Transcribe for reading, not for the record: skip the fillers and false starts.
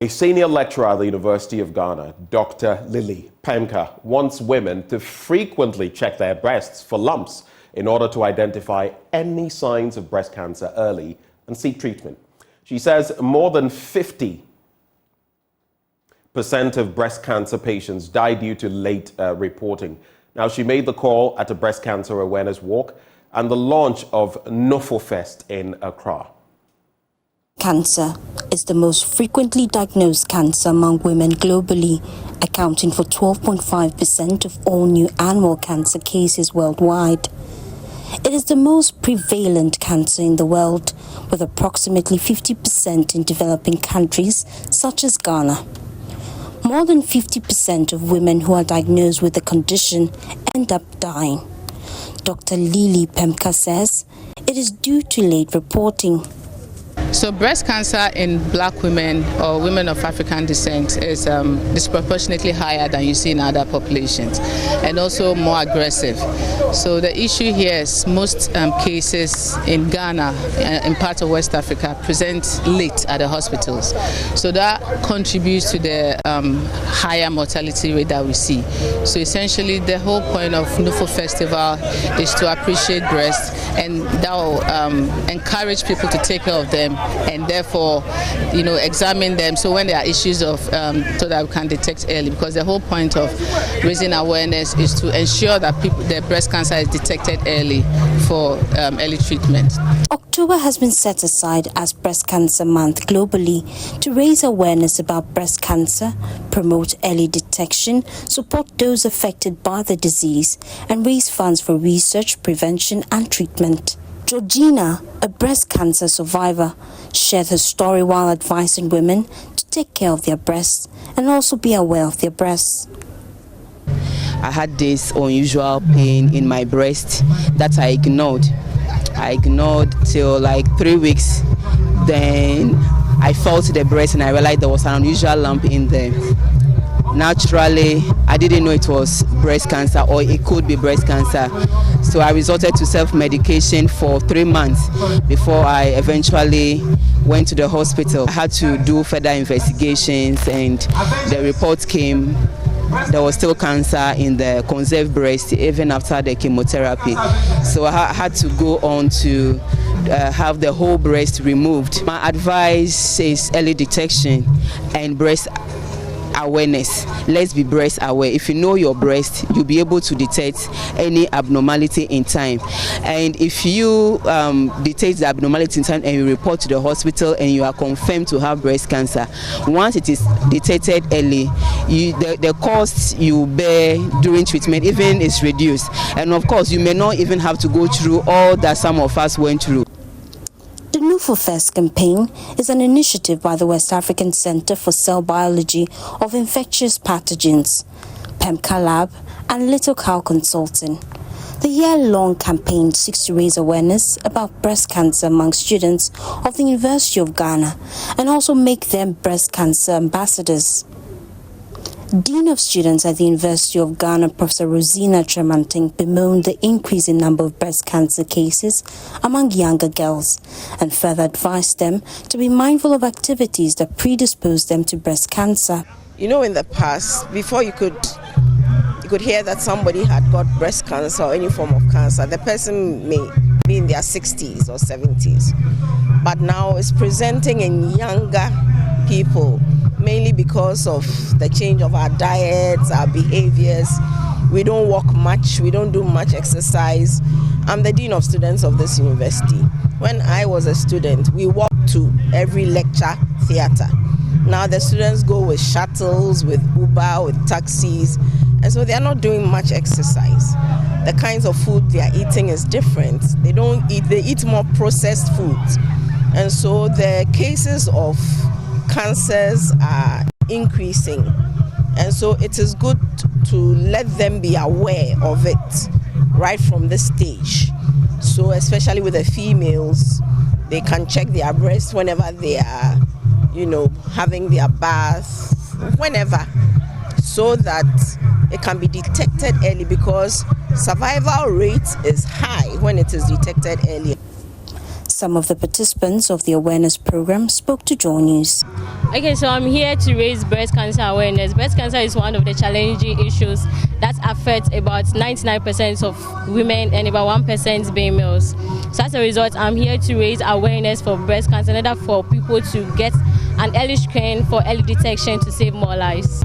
A senior lecturer at the University of Ghana, Dr. Lily Paemka, wants women to frequently check their breasts for lumps in order to identify any signs of breast cancer early and seek treatment. She says more than 50% of breast cancer patients die due to late reporting. Now, she made the call at a breast cancer awareness walk and the launch of Nufufest in Accra. Cancer is the most frequently diagnosed cancer among women globally, accounting for 12.5% of all new annual cancer cases worldwide. It is the most prevalent cancer in the world, with approximately 50% in developing countries such as Ghana. More than 50% of women who are diagnosed with the condition end up dying. Dr. Lily Paemka says it is due to late reporting. So breast cancer in black women or women of African descent is disproportionately higher than you see in other populations, and also more aggressive. So the issue here is most cases in Ghana in parts of West Africa present late at the hospitals. So that contributes to the higher mortality rate that we see. So essentially the whole point of Nufufest Festival is to appreciate breast, and that will encourage people to take care of them and therefore, examine them. So when there are issues of, so that we can detect early, because the whole point of raising awareness is to ensure that their breast cancer is detected early for early treatment. October has been set aside as Breast Cancer Month globally to raise awareness about breast cancer, promote early detection, support those affected by the disease, and raise funds for research, prevention, and treatment. Georgina, a breast cancer survivor, shared her story while advising women to take care of their breasts and also be aware of their breasts. I had this unusual pain in my breast that I ignored. Till like 3 weeks. Then I felt the breast and I realized there was an unusual lump in there. Naturally, I didn't know it was breast cancer or it could be breast cancer. So I resorted to self-medication for 3 months before I eventually went to the hospital. I had to do further investigations, and the report came. There was still cancer in the conserved breast even after the chemotherapy. So I had to go on to have the whole breast removed. My advice is early detection and breast awareness. Let's be breast aware. If you know your breast, you'll be able to detect any abnormality in time. And if you detect the abnormality in time and you report to the hospital and you are confirmed to have breast cancer, once it is detected early, the cost you bear during treatment even is reduced. And of course, you may not even have to go through all that some of us went through. The Nufufest campaign is an initiative by the West African Center for Cell Biology of Infectious Pathogens, Paemka Lab, and Little Cow Consulting. The year-long campaign seeks to raise awareness about breast cancer among students of the University of Ghana and also make them breast cancer ambassadors. Dean of Students at the University of Ghana, Professor Rosina Tremanting, bemoaned the increase in number of breast cancer cases among younger girls and further advised them to be mindful of activities that predispose them to breast cancer. In the past, before you could hear that somebody had got breast cancer or any form of cancer, the person may be in their 60s or 70s. But now it's presenting in younger people, mainly because of the change of our diets, our behaviors. We don't walk much, we don't do much exercise. I'm the Dean of Students of this university. When I was a student, we walked to every lecture theatre. Now the students go with shuttles, with Uber, with taxis, and so they are not doing much exercise. The kinds of food they are eating is different. They eat more processed foods. And so the cases of cancers are increasing, and so it is good to let them be aware of it right from this stage. So especially with the females, they can check their breasts whenever they are having their bath, whenever, so that it can be detected early, because survival rate is high when it is detected early. Some of the participants of the awareness program spoke to Joy News. Okay, so I'm here to raise breast cancer awareness. Breast cancer is one of the challenging issues that affects about 99% of women and about 1% being males. So as a result, I'm here to raise awareness for breast cancer in order for people to get an early screen for early detection to save more lives.